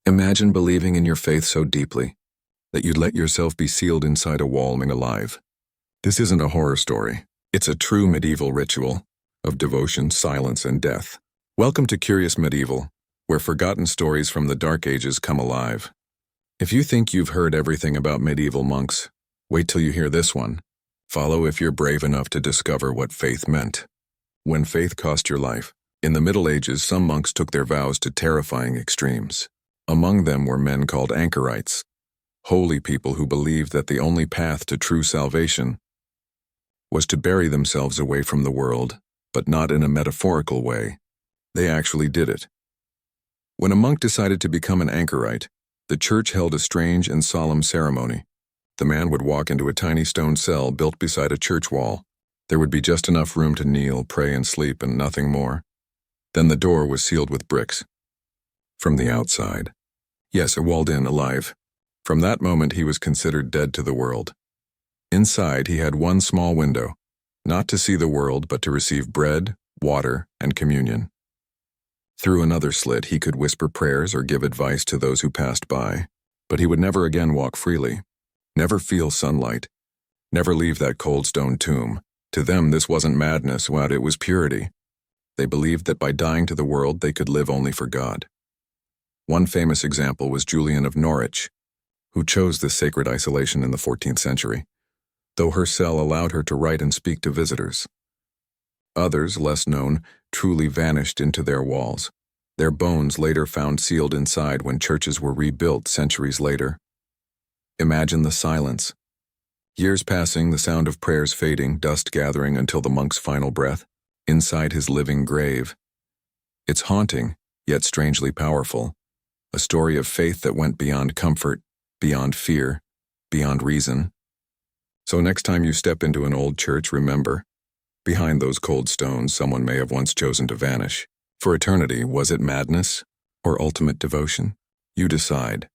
Imagine believing in your faith so deeply that you'd let yourself be sealed inside a wall alive. This isn't a horror story. It's a true medieval ritual of devotion, silence, and death. Welcome to Curious Medieval, where forgotten stories from the Dark Ages come alive. If you think you've heard everything about medieval monks, wait till you hear this one. Follow if you're brave enough to discover what faith meant. When faith cost your life. In the Middle Ages, some monks took their vows to terrifying extremes. Among them were men called anchorites, holy people who believed that the only path to true salvation was to bury themselves away from the world, but not in a metaphorical way. They actually did it. When a monk decided to become an anchorite, the church held a strange and solemn ceremony. The man would walk into a tiny stone cell built beside a church wall. There would be just enough room to kneel, pray, and sleep, and nothing more. Then the door was sealed with bricks. From the outside. Yes, walled in, alive. From that moment he was considered dead to the world. Inside he had one small window, not to see the world but to receive bread, water, and communion. Through another slit he could whisper prayers or give advice to those who passed by, but he would never again walk freely, never feel sunlight, never leave that cold stone tomb. To them this wasn't madness, it was purity. They believed that by dying to the world they could live only for God. One famous example was Julian of Norwich, who chose this sacred isolation in the 14th century, though her cell allowed her to write and speak to visitors. Others, less known, truly vanished into their walls, their bones later found sealed inside when churches were rebuilt centuries later. Imagine the silence. Years passing, the sound of prayers fading, dust gathering until the monk's final breath, inside his living grave. It's haunting, yet strangely powerful. A story of faith that went beyond comfort, beyond fear, beyond reason. So next time you step into an old church, remember, behind those cold stones someone may have once chosen to vanish. For eternity, was it madness or ultimate devotion? You decide.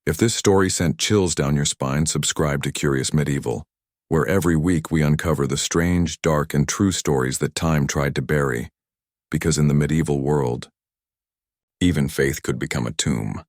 If this story sent chills down your spine, subscribe to Curious Medieval, where every week we uncover the strange, dark, and true stories that time tried to bury, because in the medieval world, even faith could become a tomb.